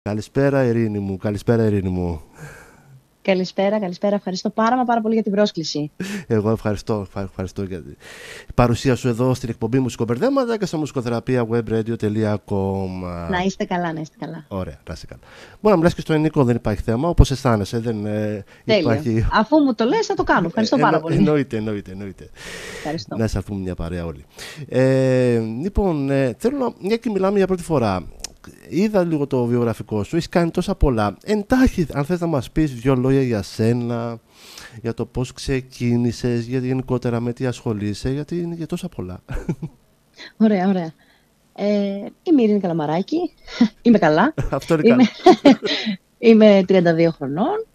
Καλησπέρα Ειρήνη μου, καλησπέρα Ειρήνη μου. Καλησπέρα. Ευχαριστώ πάρα πολύ για την πρόσκληση. Εγώ ευχαριστώ για την παρουσία σου εδώ στην εκπομπή Μουσικομπερδέματα και στο musicotherapia.webradio.com. Να είστε καλά. Ωραία, να είστε καλά. Μπορεί να μιλάς και στο ελληνικό, δεν υπάρχει θέμα. Όπως αισθάνεσαι, δεν υπάρχει. Αφού μου το λες, θα το κάνω. Ευχαριστώ πάρα πολύ. Εννοείται. Ευχαριστώ. Να αισθανθούμε μια παρέα όλοι. Λοιπόν, θέλω μια και μιλάμε για πρώτη φορά. Είδα λίγο το βιογραφικό σου, έχεις κάνει τόσα πολλά. Εντάχει, αν θες να μας πεις δύο λόγια για σένα, για το πώς ξεκίνησες, για γενικότερα με τι ασχολείσαι, γιατί είναι για τόσα πολλά. Ωραία. Είμαι η Ειρήνη Καλαμαράκη. Είμαι καλά. Αυτό είναι καλά. Είμαι 32 χρονών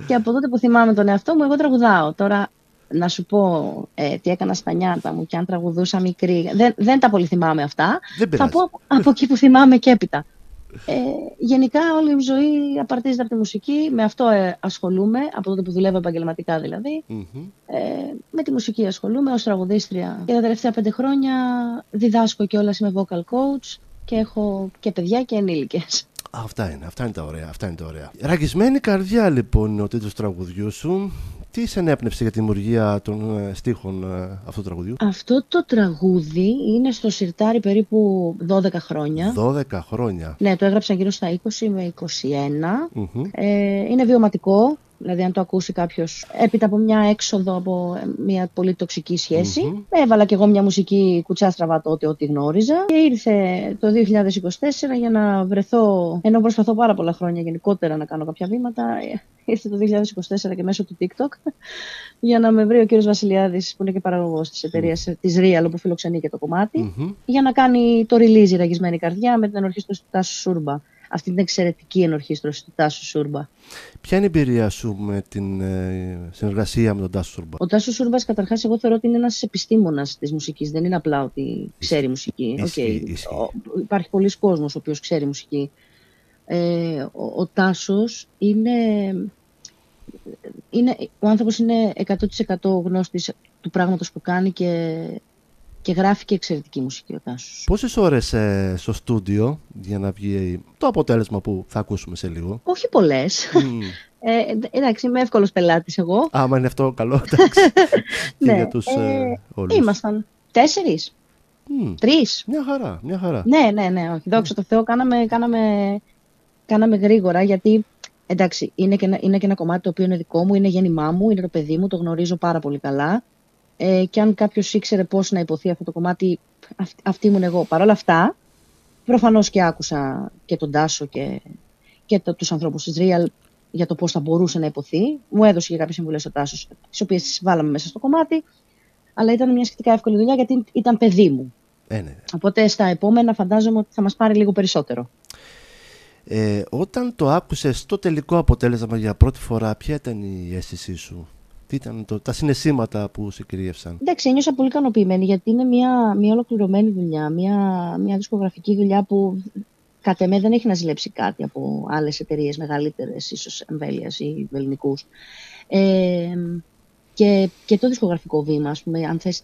και από τότε που θυμάμαι τον εαυτό μου, εγώ τραγουδάω. Τώρα, να σου πω τι έκανα στα νιάτα μου και αν τραγουδούσα μικρή. Δεν τα πολύ θυμάμαι αυτά. Θα πω από εκεί που θυμάμαι και έπειτα. Γενικά όλη η ζωή απαρτίζεται από τη μουσική. Με αυτό ασχολούμαι, από τότε που δουλεύω επαγγελματικά δηλαδή. Με τη μουσική ασχολούμαι ως τραγουδίστρια. Και τα τελευταία 5 χρόνια διδάσκω κιόλας, είμαι vocal coach και έχω και παιδιά και ενήλικες. Αυτά είναι τα ωραία. Ραγισμένη καρδιά λοιπόν είναι ο τίτλος του τραγουδιού σου. Τι σε ενέπνευσε για τη δημιουργία των στίχων αυτού του τραγουδιού? Αυτό το τραγούδι είναι στο σιρτάρι περίπου 12 χρόνια. 12 χρόνια. Ναι, το έγραψα γύρω στα 20 με 21. Είναι βιωματικό. Δηλαδή, αν το ακούσει κάποιος έπειτα από μια έξοδο από μια πολύ τοξική σχέση, έβαλα κι εγώ μια μουσική κουτσά στραβά τότε, ό,τι γνώριζα. Και ήρθε το 2024 για να βρεθώ, ενώ προσπαθώ πάρα πολλά χρόνια γενικότερα να κάνω κάποια βήματα, ήρθε το 2024 και μέσω του TikTok για να με βρει ο κύριος Βασιλιάδης, που είναι και παραγωγός της εταιρείας της Real, που φιλοξενεί και το κομμάτι, για να κάνει το release η Ραγισμένη Καρδιά με την ενορχήστρωση του Τάσου Σούρμπα. Αυτή την εξαιρετική ενορχήστρωση του Τάσου Σούρμπα. Ποια είναι η εμπειρία σου με την συνεργασία με τον Τάσο Σούρμπα? Ο Τάσος Σούρμπας, καταρχάς, εγώ θεωρώ ότι είναι ένας επιστήμονας της μουσικής. Δεν είναι απλά ότι ξέρει μουσική. Ισχύει. Υπάρχει πολλής κόσμος ο οποίος ξέρει μουσική. Ο Τάσος ο άνθρωπος είναι 100% γνώστης του πράγματος που κάνει και γράφει και εξαιρετική μουσική ο Τάσος. Πόσες ώρες στο στούντιο για να βγει το αποτέλεσμα που θα ακούσουμε σε λίγο? Όχι πολλές. Εντάξει, είμαι εύκολος πελάτης εγώ. Άμα είναι αυτό καλό, εντάξει. Ναι, για τους όλους. Ήμασταν 4. 3. Μια χαρά. Ναι, όχι. Δόξα τω Θεώ, κάναμε γρήγορα, γιατί εντάξει, είναι και ένα κομμάτι το οποίο είναι δικό μου, είναι γέννημά μου, είναι το παιδί μου, το γνωρίζω πάρα πολύ καλά. Και αν κάποιος ήξερε πώς να υποθεί αυτό το κομμάτι, αυτή ήμουν εγώ. Παρ' όλα αυτά, προφανώς και άκουσα και τον Τάσο και τους ανθρώπους της Real για το πώς θα μπορούσε να υποθεί. Μου έδωσε και κάποιες συμβουλές ο Τάσος, τις οποίες τις βάλαμε μέσα στο κομμάτι, αλλά ήταν μια σχετικά εύκολη δουλειά γιατί ήταν παιδί μου. Ναι. Οπότε στα επόμενα φαντάζομαι ότι θα μας πάρει λίγο περισσότερο. Όταν το άκουσες το τελικό αποτέλεσμα για πρώτη φορά, ποια ήταν η αίσθησή σου? Τι ήταν τα συναισθήματα που σε κυρίευσαν? Εντάξει, ένιωσα πολύ ικανοποιημένη, γιατί είναι μια ολοκληρωμένη δουλειά, μια δισκογραφική δουλειά που κατ' εμέ δεν έχει να ζηλέψει κάτι από άλλες εταιρείες μεγαλύτερες, ίσως εμβέλειας ή ελληνικούς. Και το δισκογραφικό βήμα, ας πούμε, αν θες,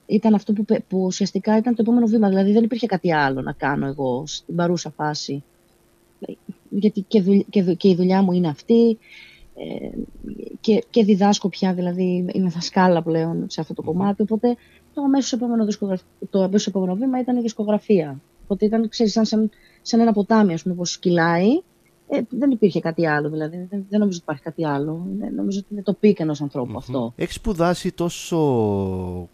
ήταν αυτό που ουσιαστικά ήταν το επόμενο βήμα. Δηλαδή δεν υπήρχε κάτι άλλο να κάνω εγώ στην παρούσα φάση. Γιατί και η δουλειά μου είναι αυτή. Και διδάσκω πια, δηλαδή είμαι δασκάλα πλέον σε αυτό το κομμάτι, οπότε το αμέσως επόμενο βήμα ήταν η δισκογραφία. Οπότε ήταν, ξέρεις, σαν ένα ποτάμι, ας πούμε, πως κυλάει. Δεν υπήρχε κάτι άλλο, δηλαδή δεν νομίζω ότι υπάρχει κάτι άλλο. Νομίζω ότι είναι το πικ ενός ανθρώπου αυτό. Έχεις σπουδάσει τόσο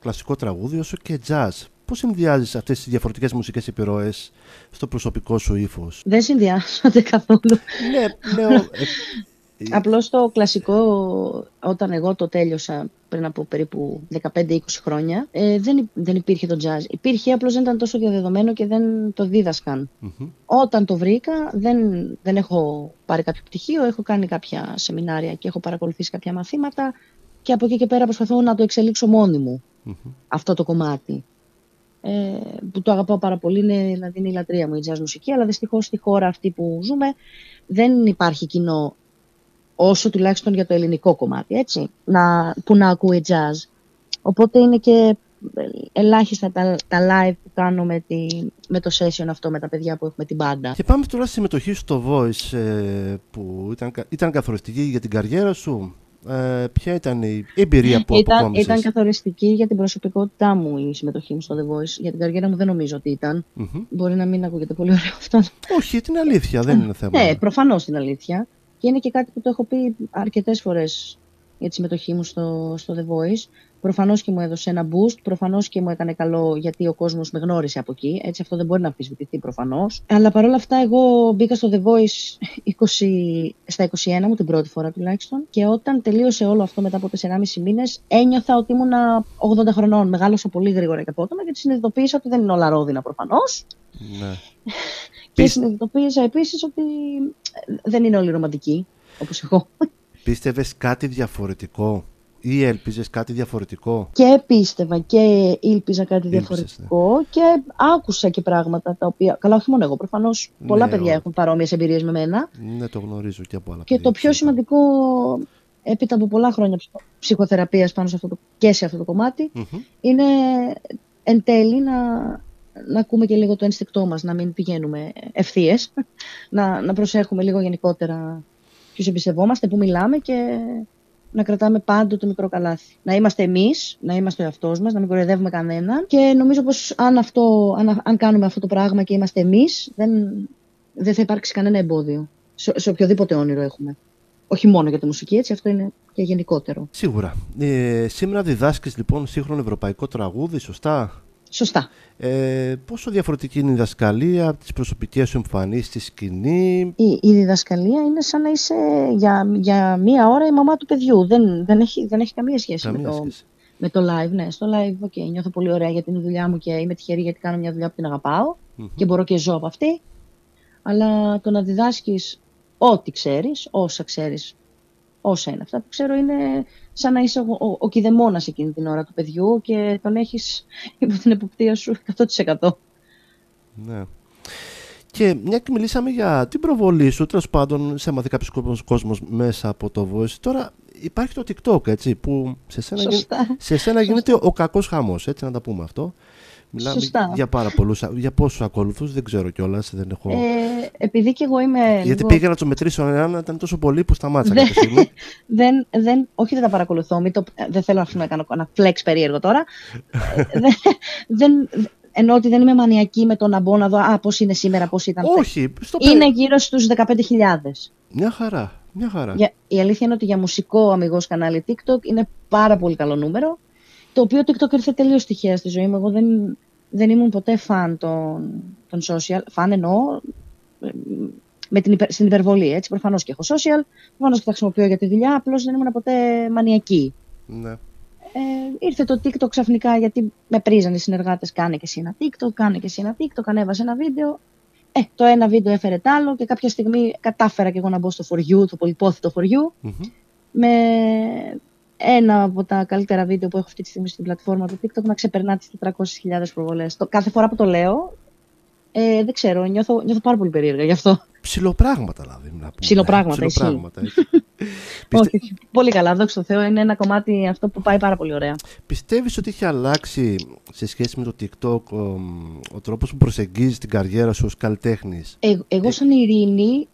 κλασικό τραγούδι όσο και jazz. Πώς συνδυάζεις αυτές τις διαφορετικές μουσικές επιρροές στο προσωπικό σου ύφος? Δεν συνδυάζονται καθόλου. Ναι. Απλώς το κλασικό, όταν εγώ το τέλειωσα πριν από περίπου 15-20 χρόνια, δεν υπήρχε το jazz. Υπήρχε, απλώς δεν ήταν τόσο διαδεδομένο και δεν το δίδασκαν. Όταν το βρήκα, δεν έχω πάρει κάποιο πτυχίο, έχω κάνει κάποια σεμινάρια και έχω παρακολουθήσει κάποια μαθήματα και από εκεί και πέρα προσπαθώ να το εξελίξω μόνη μου, αυτό το κομμάτι. Που το αγαπάω πάρα πολύ, δηλαδή είναι η λατρεία μου η jazz μουσική, αλλά δυστυχώς στη χώρα αυτή που ζούμε δεν υπάρχει κοινό, όσο τουλάχιστον για το ελληνικό κομμάτι, έτσι, που να ακούει jazz. Οπότε είναι και ελάχιστα τα live που κάνω με το session αυτό με τα παιδιά που έχουμε την μπάντα. Και πάμε τώρα στη συμμετοχή στο Voice, που ήταν καθοριστική για την καριέρα σου. Ποια ήταν η εμπειρία που αποκόμισες? Ήταν καθοριστική για την προσωπικότητά μου η συμμετοχή μου στο The Voice. Για την καριέρα μου δεν νομίζω ότι ήταν. Μπορεί να μην ακούγεται πολύ ωραίο αυτό. Όχι, την αλήθεια, δεν είναι θέμα. Ναι, προφανώς την αλήθεια. Και είναι και κάτι που το έχω πει αρκετές φορές για τη συμμετοχή μου στο The Voice. Προφανώς και μου έδωσε ένα boost, προφανώς και μου έκανε καλό γιατί ο κόσμος με γνώρισε από εκεί. Έτσι, αυτό δεν μπορεί να αμφισβητηθεί προφανώς. Αλλά παρόλα αυτά, εγώ μπήκα στο The Voice στα 21 μου, την πρώτη φορά τουλάχιστον. Και όταν τελείωσε όλο αυτό μετά από 4,5 μήνες, ένιωθα ότι ήμουνα 80 χρονών. Μεγάλωσα πολύ γρήγορα και απότομα, γιατί συνειδητοποίησα ότι δεν είναι όλα ρόδινα προφανώς. Ναι. Και συνειδητοποίησα επίσης ότι δεν είναι όλοι ρομαντικοί, όπως εγώ. Πίστευες κάτι διαφορετικό ή έλπιζες κάτι διαφορετικό? Και πίστευα και ήλπιζα κάτι διαφορετικό, και άκουσα και πράγματα τα οποία. Καλά, όχι μόνο εγώ. Προφανώς πολλά παιδιά έχουν παρόμοιες εμπειρίες με μένα. Ναι, το γνωρίζω και από άλλα Και παιδιά. το πιο σημαντικό, έπειτα από πολλά χρόνια ψυχοθεραπείας πάνω σε αυτό το κομμάτι, είναι εν τέλει να ακούμε και λίγο το ένστικτό μας, να μην πηγαίνουμε ευθείες, να προσέχουμε λίγο γενικότερα ποιους εμπιστευόμαστε, που μιλάμε, και να κρατάμε πάντοτε μικρό καλάθι. Να είμαστε εμείς, να είμαστε ο εαυτός μας, να μην κοροϊδεύουμε κανέναν. Και νομίζω πως αν κάνουμε αυτό το πράγμα και είμαστε εμείς, δεν θα υπάρξει κανένα εμπόδιο σε οποιοδήποτε όνειρο έχουμε. Όχι μόνο για τη μουσική, έτσι, αυτό είναι και γενικότερο. Σίγουρα. Σήμερα διδάσκεις λοιπόν σύγχρονο ευρωπαϊκό τραγούδι, σωστά? Σωστά. Πόσο διαφορετική είναι η διδασκαλία από τις προσωπικές σου εμφανίσεις στη σκηνή? Η διδασκαλία είναι σαν να είσαι για μία ώρα η μαμά του παιδιού. Δεν έχει καμία σχέση με το live. Ναι, στο live νιώθω πολύ ωραία γιατί είναι η δουλειά μου και είμαι τυχερή γιατί κάνω μια δουλειά που την αγαπάω και μπορώ και ζω από αυτή. Αλλά το να διδάσκεις ό,τι ξέρεις, όσα είναι αυτά που ξέρω, είναι σαν να είσαι ο κηδεμόνας εκείνη την ώρα του παιδιού και τον έχεις υπό την εποπτεία σου 100%. Ναι. Και μια και μιλήσαμε για την προβολή σου, τέλος πάντων σε έμαθε κάποιος κόσμος μέσα από το Voice. Τώρα υπάρχει το TikTok, έτσι, που σε σένα γίνεται ο κακός χαμός, έτσι να τα πούμε αυτό. Μιλάμε για πάρα πολλούς, για πόσους ακολουθούς, δεν ξέρω κιόλας, δεν έχω. Επειδή και εγώ είμαι. Γιατί πήγα να το μετρήσω έναν, ήταν τόσο πολύ που σταμάτησα κάποια στιγμή. Όχι, δεν τα παρακολουθώ. Δεν θέλω να κάνω ένα flex περίεργο τώρα. Εννοώ ότι δεν είμαι μανιακή με το να μπω να δω πώς είναι σήμερα, πώς ήταν. Όχι. Είναι γύρω στους 15.000. Μια χαρά. Η αλήθεια είναι ότι για μουσικό αμιγώς κανάλι TikTok είναι πάρα πολύ καλό νούμερο. Το οποίο TikTok ήρθε τελείως τυχαία στη ζωή μου. Εγώ δεν ήμουν ποτέ φαν των social. Φαν εννοώ στην υπερβολή. Έτσι. Προφανώς και έχω social, προφανώς και τα χρησιμοποιώ για τη δουλειά, απλώς δεν ήμουν ποτέ μανιακή. Ναι. Ήρθε το TikTok ξαφνικά γιατί με πρίζαν οι συνεργάτες. Κάνε και εσύ ένα TikTok, ανέβασε ένα βίντεο. Το ένα βίντεο έφερε τ' άλλο και κάποια στιγμή κατάφερα και εγώ να μπω στο For You, το πολυπόθητο For You, με ένα από τα καλύτερα βίντεο που έχω αυτή τη στιγμή στην πλατφόρμα του TikTok να ξεπερνά τις 400.000 προβολές. Κάθε φορά που το λέω, δεν ξέρω, νιώθω πάρα πολύ περίεργα γι' αυτό. Ψιλοπράγματα δηλαδή. Ψιλοπράγματα, ισχύει. Όχι, πολύ καλά, δόξα τω Θεώ, είναι ένα κομμάτι αυτό που πάει πάρα πολύ ωραία. Πιστεύεις ότι έχει αλλάξει σε σχέση με το TikTok ο τρόπος που προσεγγίζεις την καριέρα σου ως καλλιτέχνης? Εγώ σαν Ειρήνη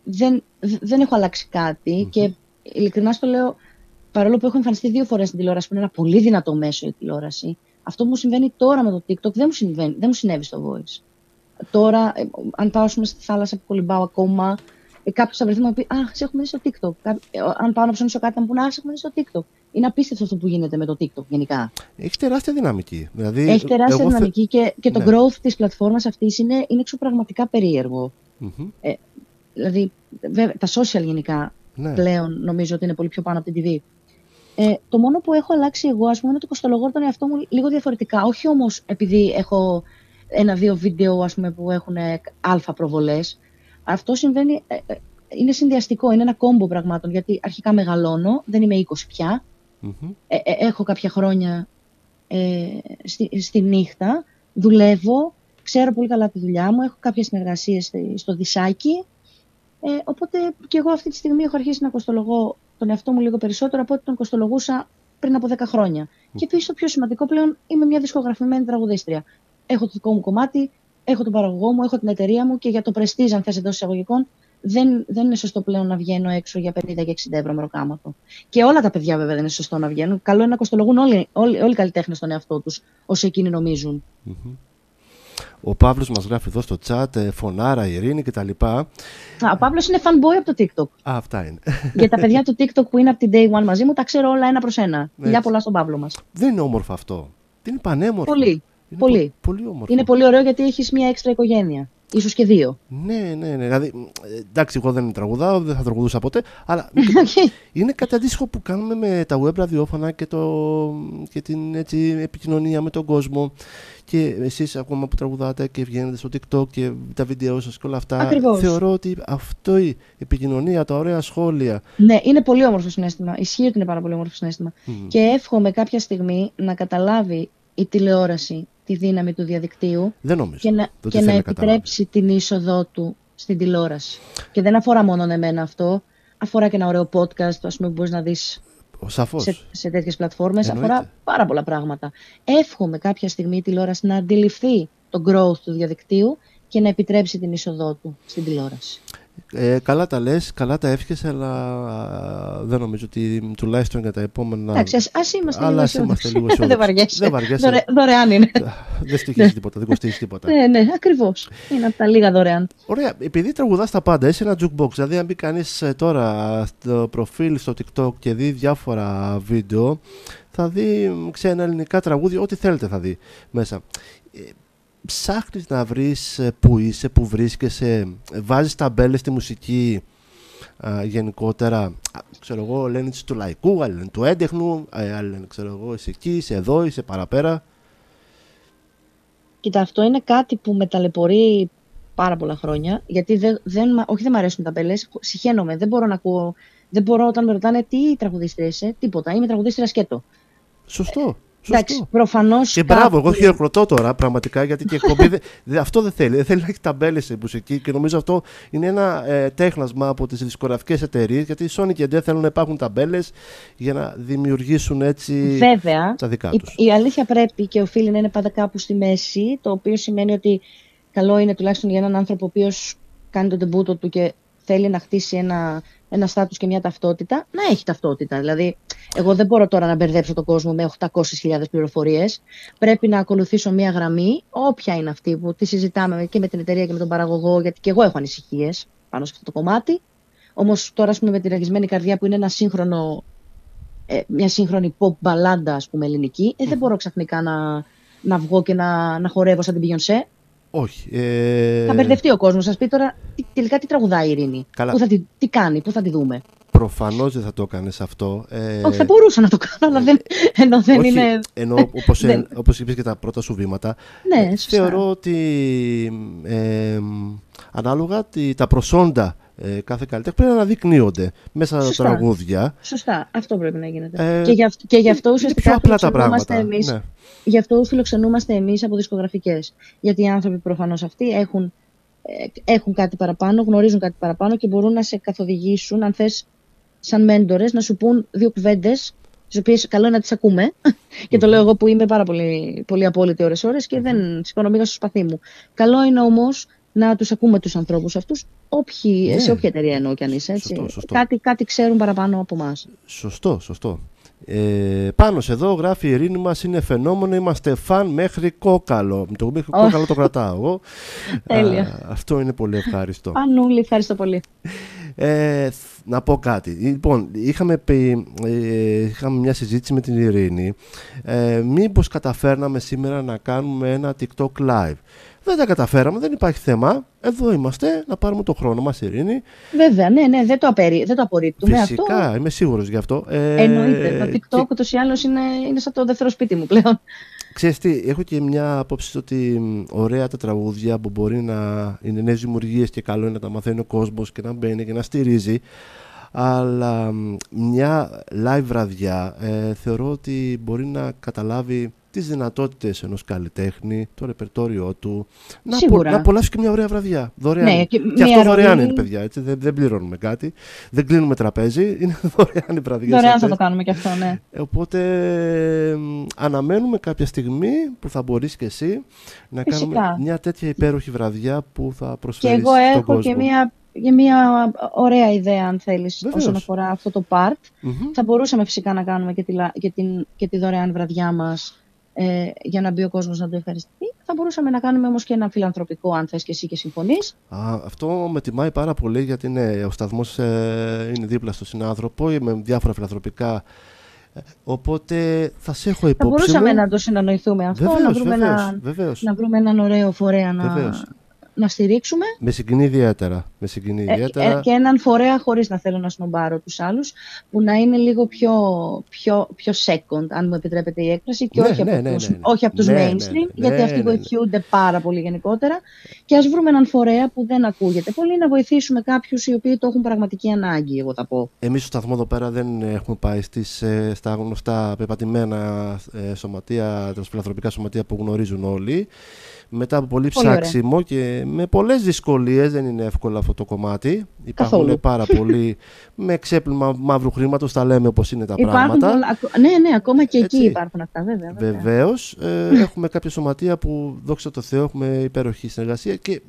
δεν έχω αλλάξει κάτι και ειλικρινά στο λέω, παρόλο που έχω εμφανιστεί 2 φορές στην τηλεόραση, που είναι ένα πολύ δυνατό μέσο η τηλεόραση, αυτό που μου συμβαίνει τώρα με το TikTok δεν μου συνέβη στο Voice. Τώρα, αν πάω στη θάλασσα που κολυμπάω ακόμα, κάποιος θα βρεθεί να μου πει σε έχουμε δει στο TikTok. Αν πάω να ψωνίσω κάτι, θα μου πούνε σε έχουμε δει στο TikTok. Είναι απίστευτο αυτό που γίνεται με το TikTok γενικά. Έχει τεράστια δυναμική. Δηλαδή, έχει τεράστια δυναμική και το growth της πλατφόρμας αυτής είναι εξωπραγματικά περίεργο. Δηλαδή, τα social γενικά πλέον νομίζω ότι είναι πολύ πιο πάνω από την TV. Το μόνο που έχω αλλάξει εγώ, ας πούμε, είναι το κοστολογώ τον εαυτό μου λίγο διαφορετικά. Όχι όμως επειδή έχω 1-2 βίντεο, ας πούμε, που έχουν αλφα προβολές. Αυτό συμβαίνει, είναι συνδυαστικό, είναι ένα κόμπο πραγμάτων, γιατί αρχικά μεγαλώνω, δεν είμαι 20 πια. Έχω κάποια χρόνια στη νύχτα, δουλεύω, ξέρω πολύ καλά τη δουλειά μου, έχω κάποιες συνεργασίες στο δισάκι. Οπότε και εγώ αυτή τη στιγμή έχω αρχίσει να κοστολογώ τον εαυτό μου λίγο περισσότερο από ό,τι τον κοστολογούσα πριν από 10 χρόνια. Και επίσης το πιο σημαντικό πλέον, είμαι μια δισκογραφημένη τραγουδίστρια. Έχω το δικό μου κομμάτι, έχω τον παραγωγό μου, έχω την εταιρεία μου και για το πρεστίζ, αν θες εντός εισαγωγικών, δεν είναι σωστό πλέον να βγαίνω έξω για 50 και 60 ευρώ μεροκάματο. Και όλα τα παιδιά βέβαια δεν είναι σωστό να βγαίνουν. Καλό είναι να κοστολογούν όλοι οι καλλιτέχνες στον εαυτό τους, όσοι εκείνοι νομίζουν. Ο Παύλος μας γράφει εδώ στο chat, φωνάρα, Ειρήνη κτλ. Ο Παύλος είναι fanboy από το TikTok. Αυτά είναι. Για τα παιδιά του TikTok που είναι από την Day One μαζί μου, τα ξέρω όλα ένα προς ένα. Φιλιά πολλά στον Παύλο μας. Δεν είναι όμορφο αυτό. Είναι πανέμορφο. Πολύ. Πολύ όμορφο. Είναι πολύ ωραίο γιατί έχεις μια έξτρα οικογένεια. Ίσως και δύο. Ναι. Δηλαδή, εντάξει, εγώ δεν τραγουδάω, δεν θα τραγουδούσα ποτέ, αλλά είναι κάτι αντίστοιχο που κάνουμε με τα web ραδιόφωνα και την έτσι, επικοινωνία με τον κόσμο. Και εσείς ακόμα που τραγουδάτε και βγαίνετε στο TikTok και τα βίντεο σας και όλα αυτά. Ακριβώς. Θεωρώ ότι αυτό η επικοινωνία, τα ωραία σχόλια. Ναι, είναι πολύ όμορφο συναίσθημα. Ισχύει ότι είναι πάρα πολύ όμορφο συναίσθημα. Και εύχομαι κάποια στιγμή να καταλάβει η τηλεόραση τη δύναμη του διαδικτύου και να επιτρέψει την είσοδό του στην τηλεόραση. Και δεν αφορά μόνο εμένα αυτό, αφορά και ένα ωραίο podcast, ας πούμε, που μπορείς να δεις σε τέτοιες πλατφόρμες. Αφορά πάρα πολλά πράγματα. Εύχομαι κάποια στιγμή η τηλεόραση να αντιληφθεί τον growth του διαδικτύου και να επιτρέψει την είσοδό του στην τηλεόραση. Καλά τα λες, καλά τα εύχεσαι, αλλά δεν νομίζω ότι τουλάχιστον για τα επόμενα. Εντάξει, ας είμαστε λίγο αισιόδοξοι. Δεν βαριέσαι. Δωρεάν είναι. Δεν στοιχίζει τίποτα, δεν κοστίζει τίποτα. Ναι, ακριβώς. Είναι από τα λίγα δωρεάν. Ωραία, επειδή τραγουδάς τα πάντα, είσαι ένα jukebox. Δηλαδή, αν μπει κανείς τώρα στο προφίλ στο TikTok και δει διάφορα βίντεο, θα δει ξένα ελληνικά τραγούδια, ό,τι θέλετε θα δει μέσα. Ψάχνεις να βρεις που είσαι, που βρίσκεσαι, βάζεις ταμπέλες στη μουσική γενικότερα, ξέρω εγώ, λένε του λαϊκού, άλλοι λένε του έντεχνου, άλλοι λένε, ξέρω εγώ, είσαι εκεί, είσαι εδώ, είσαι παραπέρα. Κοίτα, αυτό είναι κάτι που με ταλαιπωρεί πάρα πολλά χρόνια, γιατί όχι δεν μου αρέσουν ταμπέλες, συχαίνομαι, δεν μπορώ να ακούω, δεν μπορώ όταν με ρωτάνε τι τραγουδίστρια είσαι, τίποτα, είμαι τραγουδίστρια σκέτο. Σωστό. Εντάξει, προφανώς. Και μπράβο, εγώ χειροκροτώ τώρα πραγματικά, γιατί και εκπομπή αυτό δεν θέλει. Δεν θέλει να έχει ταμπέλες σε μουσική και νομίζω αυτό είναι ένα τέχνασμα από τις δισκογραφικές εταιρείες. Γιατί η Sony και η Dell θέλουν να υπάρχουν ταμπέλες για να δημιουργήσουν έτσι τα δικά τους. Η αλήθεια πρέπει και οφείλει να είναι πάντα κάπου στη μέση, το οποίο σημαίνει ότι καλό είναι τουλάχιστον για έναν άνθρωπο ο οποίος κάνει τον τεμπούτο του και θέλει να χτίσει ένα στάτους και μια ταυτότητα, να έχει ταυτότητα. Δηλαδή, εγώ δεν μπορώ τώρα να μπερδέψω τον κόσμο με 800.000 πληροφορίες. Πρέπει να ακολουθήσω μια γραμμή, όποια είναι αυτή που τη συζητάμε και με την εταιρεία και με τον παραγωγό, γιατί και εγώ έχω ανησυχίες πάνω σε αυτό το κομμάτι. Όμως τώρα, ας πούμε, με τη ραγισμένη καρδιά που είναι μια σύγχρονη pop μπαλάντα, ας πούμε, ελληνική, δεν μπορώ ξαφνικά να βγω και να χορεύω σαν την Beyoncé. Όχι. Θα μπερδευτεί ο κόσμος. Σας πει τώρα τελικά τι τραγουδάει η Ειρήνη. Τι κάνει, πού θα τη δούμε. Προφανώς δεν θα το έκανες αυτό. Όχι, θα μπορούσα να το κάνω, αλλά δεν όχι, είναι. Ενώ όπως είπες και τα πρώτα σου βήματα, ναι, θεωρώ ότι ανάλογα τα προσόντα κάθε καλλιτέχνη πρέπει να αναδεικνύονται μέσα στα τραγούδια. Σωστά, αυτό πρέπει να γίνεται. Και γι' αυτό ουσιαστικά πιο απλά τα πράγματα. Εμείς, ναι. Γι' αυτό φιλοξενούμαστε εμείς από δισκογραφικές. Γιατί οι άνθρωποι προφανώς αυτοί έχουν κάτι παραπάνω, γνωρίζουν κάτι παραπάνω και μπορούν να σε καθοδηγήσουν, αν θες, σαν μέντορες, να σου πούν δύο κουβέντες, τις οποίες καλό είναι να τις ακούμε. Και το λέω εγώ που είμαι πάρα πολύ, πολύ απόλυτη ώρες και δεν σηκώνω μίγα στο σπαθί μου. Καλό είναι όμως να τους ακούμε τους ανθρώπους αυτούς, σε όποια εταιρεία εννοώ κι αν είσαι. Έτσι. Σωστό. Κάτι ξέρουν παραπάνω από εμάς. Σωστό. Πάνω σε εδώ γράφει η Ειρήνη μας, είναι φαινόμενο, είμαστε φαν μέχρι κόκαλο. Το μέχρι κόκαλο το κρατάω εγώ. Τέλεια. Αυτό είναι πολύ ευχάριστο. Πανούλη, ευχαριστώ πολύ. Να πω κάτι. Λοιπόν, είχαμε μια συζήτηση με την Ειρήνη. Μήπως καταφέρναμε σήμερα να κάνουμε ένα TikTok live. Δεν τα καταφέραμε, δεν υπάρχει θέμα. Εδώ είμαστε, να πάρουμε το χρόνο μας, Ειρήνη. Βέβαια, ναι, δεν το απορρίπτουμε. Φυσικά, αυτό. είμαι σίγουρος γι' αυτό. Εννοείται. Το TikTok ούτως ή άλλως είναι σαν το δεύτερο σπίτι μου πλέον. Ξέρεις τι, έχω και μια άποψη ότι ωραία τα τραγούδια που μπορεί να είναι νέες δημιουργίες και καλό είναι να τα μαθαίνει ο κόσμος και να μπαίνει και να στηρίζει. Αλλά μια live βραδιά θεωρώ ότι μπορεί να καταλάβει τις δυνατότητες ενός καλλιτέχνη, το ρεπερτόριό του. Σίγουρα. Να απολαύσει και μια ωραία βραδιά. Δωρεάν. Ναι, και αυτό δωρεάν είναι, παιδιά. Έτσι. Δεν πληρώνουμε κάτι. Δεν κλείνουμε τραπέζι. Είναι δωρεάν η βραδιά. Δωρεάν θα το κάνουμε και αυτό, ναι. Οπότε αναμένουμε κάποια στιγμή που θα μπορείς και εσύ να κάνουμε μια τέτοια υπέροχη βραδιά που θα προσφέρεις στον κόσμο. Και εγώ έχω και μια ωραία ιδέα, αν θέλεις, Βεβαίως. όσον αφορά αυτό το part. Θα μπορούσαμε φυσικά να κάνουμε και τη δωρεάν βραδιά μας για να μπει ο κόσμος να το ευχαριστηθεί. Θα μπορούσαμε να κάνουμε όμως και ένα φιλανθρωπικό, αν θες και εσύ και συμφωνείς. Αυτό με τιμάει πάρα πολύ, γιατί ο σταθμός είναι δίπλα στο συνάνθρωπο με διάφορα φιλανθρωπικά. Οπότε θα σε έχω υπόψη. Θα μπορούσαμε να το συνανοηθούμε αυτό, βεβαίως. να βρούμε έναν ωραίο φορέα να στηρίξουμε. Με συγκινεί ιδιαίτερα. Και έναν φορέα, χωρίς να θέλω να σνομπάρω τους άλλους, που να είναι λίγο πιο second, αν μου επιτρέπετε η έκφραση, και όχι από τους mainstream, γιατί αυτοί βοηθούνται πάρα πολύ γενικότερα. Και ας βρούμε έναν φορέα που δεν ακούγεται πολύ, να βοηθήσουμε κάποιους οι οποίοι το έχουν πραγματική ανάγκη, εγώ θα πω. Εμείς στο σταθμό εδώ πέρα δεν έχουμε πάει στα γνωστά πεπατημένα σωματεία, τα φιλανθρωπικά σωματεία που γνωρίζουν όλοι. Μετά από πολύ ψάξιμο και με πολλές δυσκολίες, δεν είναι εύκολο αυτό το κομμάτι. Υπάρχουν πάρα πολλοί με ξέπλυμα μαύρου χρήματος, τα λέμε όπως είναι τα πράγματα. Ναι, ακόμα και εκεί υπάρχουν αυτά, βέβαια. Βεβαίως. Έχουμε κάποια σωματεία που, δόξα τω Θεώ, έχουμε υπέροχη συνεργασία και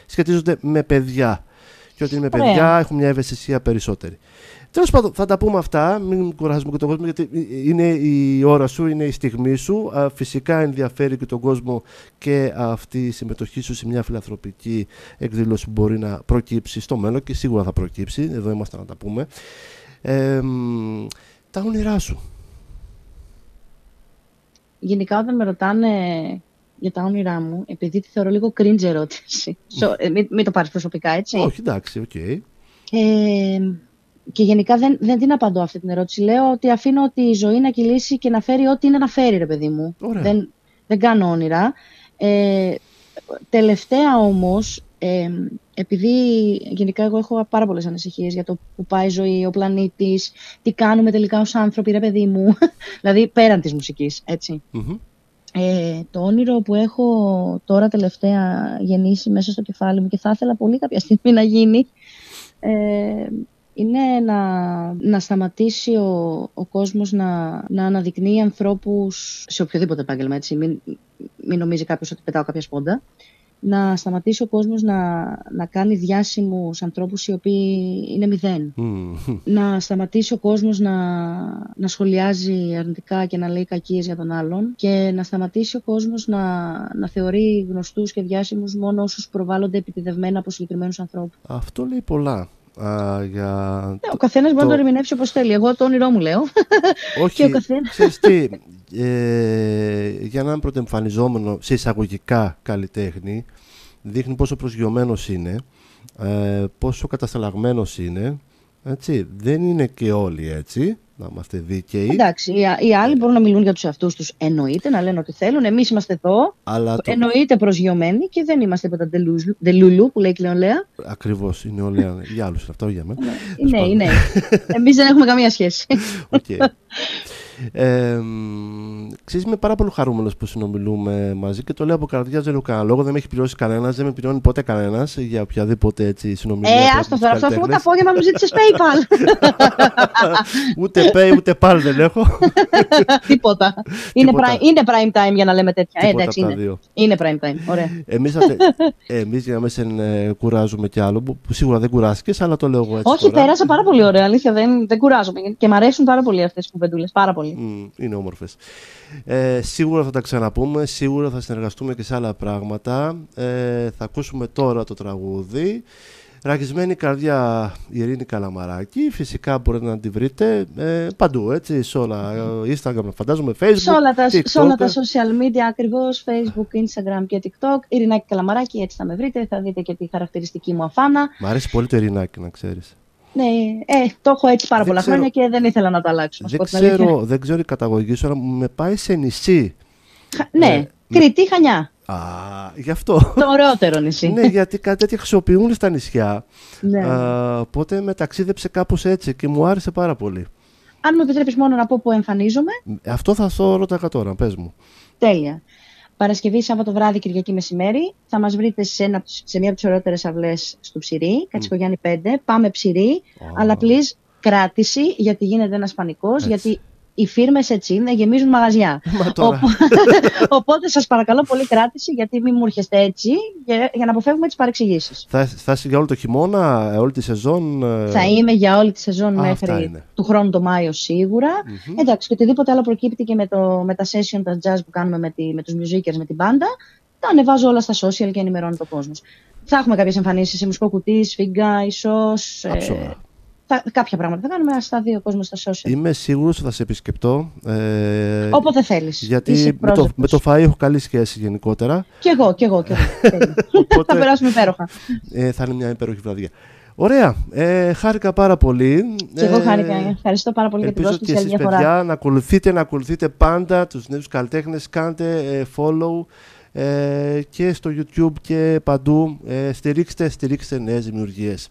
σχετίζονται με παιδιά. Και ότι είναι με παιδιά έχουν μια ευαισθησία περισσότερη. Τέλος πάντων, θα τα πούμε αυτά, μην κουράζουμε και τον κόσμο, γιατί είναι η ώρα σου, είναι η στιγμή σου. Φυσικά ενδιαφέρει και τον κόσμο και αυτή η συμμετοχή σου σε μια φιλανθρωπική εκδήλωση που μπορεί να προκύψει στο μέλλον και σίγουρα θα προκύψει. Εδώ είμαστε να τα πούμε. Τα όνειρά σου. Γενικά, όταν με ρωτάνε για τα όνειρά μου, επειδή τη θεωρώ λίγο cringe ερώτηση. Μην το πάρεις προσωπικά, έτσι. Όχι, εντάξει, οκ. Και γενικά δεν την απαντώ αυτή την ερώτηση. Λέω ότι αφήνω τη ζωή να κυλήσει και να φέρει ό,τι είναι να φέρει, ρε παιδί μου. Δεν κάνω όνειρα. Τελευταία όμως, επειδή γενικά εγώ έχω πάρα πολλές ανησυχίες για το που πάει η ζωή, ο πλανήτης, τι κάνουμε τελικά ως άνθρωποι, ρε παιδί μου. Δηλαδή πέραν της μουσικής, έτσι. Το όνειρο που έχω τώρα τελευταία γεννήσει μέσα στο κεφάλι μου και θα ήθελα πολύ κάποια στιγμή να γίνει, είναι να σταματήσει ο κόσμος να αναδεικνύει ανθρώπους σε οποιοδήποτε επάγγελμα, έτσι. Μην νομίζει κάποιος ότι πετάω κάποια σπόντα. Να σταματήσει ο κόσμος να κάνει διάσημους ανθρώπους οι οποίοι είναι μηδέν. Να σταματήσει ο κόσμος να σχολιάζει αρνητικά και να λέει κακίες για τον άλλον. Και να σταματήσει ο κόσμος να θεωρεί γνωστούς και διάσημους μόνο όσους προβάλλονται επιτηδευμένα από συγκεκριμένους ανθρώπους. Αυτό λέει πολλά. Ο καθένας μπορεί να το ερμηνεύσει όπως θέλει. Εγώ το όνειρό μου λέω. Όχι, και ο καθένας... ξέρεις τι, για έναν πρωτοεμφανιζόμενο σε εισαγωγικά καλλιτέχνη δείχνει πόσο προσγειωμένος είναι, πόσο κατασταλαγμένος είναι, έτσι. Δεν είναι και όλοι έτσι, να είμαστε δίκαιοι. Εντάξει, οι άλλοι μπορούν να μιλούν για τους εαυτούς τους, εννοείται, να λένε ό,τι θέλουν. Εμείς είμαστε εδώ, εννοείται προσγειωμένοι και δεν είμαστε τίποτα ντελούλου που λέει η Νεολαία. Ακριβώς, η Νεολαία, για άλλους αυτά, όχι για μένα. Ναι. Εμείς δεν έχουμε καμία σχέση. Ξέρεις, είμαι πάρα πολύ χαρούμενος που συνομιλούμε μαζί και το λέω από καρδιάς, δεν έχω κανένα λόγο, δεν με έχει πληρώσει κανένας, δεν με πληρώνει ποτέ κανένας για οποιαδήποτε έτσι συνομιλία. Άστο τώρα, αυτό το απόγευμα μου ζήτησες PayPal. Ούτε Pay ούτε PAL δεν έχω. Τίποτα. Είναι prime time για να λέμε τέτοια. Εντάξει, είναι prime time. Ωραία. Εμείς για να μην σε κουράζουμε κι άλλο, που σίγουρα δεν κουράστηκες, αλλά το λέω εγώ έτσι. Όχι, πέρασα πάρα πολύ ωραία, αλήθεια, δεν κουράζομαι και μου αρέσουν πάρα πολύ αυτές τις κουβεντούλες, πάρα πολύ. Είναι όμορφες. Σίγουρα θα τα ξαναπούμε, σίγουρα θα συνεργαστούμε και σε άλλα πράγματα. Θα ακούσουμε τώρα το τραγούδι Ραγισμένη καρδιά, η Ειρήνη Καλαμαράκη. Φυσικά μπορείτε να τη βρείτε παντού, έτσι, σε όλα, Instagram, φαντάζομαι, Facebook, σε όλα τα social media ακριβώς, Facebook, Instagram και TikTok. Ειρηνάκη Καλαμαράκη, έτσι θα με βρείτε, θα δείτε και τη χαρακτηριστική μου αφάνα. Μ' αρέσει πολύ το Ειρηνάκη, να ξέρεις. Ναι, το έχω έτσι πάρα πολλά χρόνια και δεν ήθελα να το αλλάξω. Δεν ξέρω η καταγωγή σου, αλλά με πάει σε νησί. Ναι, Κρήτη, Χανιά. Γι' αυτό. Το ωραιότερο νησί. Ναι, γιατί κάτι τέτοια χρησιμοποιούν στα νησιά. Ναι. Οπότε με ταξίδεψε κάπως έτσι και μου άρεσε πάρα πολύ. Αν μου επιτρέπεις μόνο να πω που εμφανίζομαι. Αυτό θα το ρωτάω τώρα, πες μου. Τέλεια. Παρασκευή, Σάββατο βράδυ, Κυριακή μεσημέρι. Θα μας βρείτε σε μία από τις ωραιότερες αυλές στο Ψηρή, Κατσικογιάννη 5. Πάμε Ψηρή, αλλά please κράτηση, γιατί γίνεται ένας πανικός, γιατί οι φίρμες έτσι είναι, γεμίζουν μαγαζιά. Οπότε σας παρακαλώ πολύ κράτηση, γιατί μην μου έρχεστε έτσι, για να αποφεύγουμε τις παρεξηγήσεις. Θα είσαι για όλο το χειμώνα, όλη τη σεζόν? Θα είμαι για όλη τη σεζόν μέχρι του χρόνου το Μάιο σίγουρα. Εντάξει, και οτιδήποτε άλλο προκύπτει και με τα session, τα jazz που κάνουμε με τους musicers, με την μπάντα, τα ανεβάζω όλα στα social και ενημερώνω το κόσμο. Θα έχουμε κάποιες εμφανίσεις σε μουσικό κουτί, σφίγγα, ίσως. Κάποια πράγματα θα κάνουμε, ας τα δει ο κόσμος στα social. Είμαι σίγουρος ότι θα σε επισκεπτώ. Όποτε θέλεις. Γιατί με το φαΐ έχω καλή σχέση γενικότερα. Κι εγώ. Θα περάσουμε υπέροχα. Θα είναι μια υπέροχη βραδιά. Ωραία. Χάρηκα πάρα πολύ. Και εγώ χάρηκα. Ευχαριστώ πάρα πολύ για την πρόσκληση. Ελπίζω και εσείς, παιδιά, να ακολουθείτε πάντα τους νέους καλλιτέχνες. Κάντε follow και στο YouTube και παντού. Στηρίξτε νέες δημιουργίες.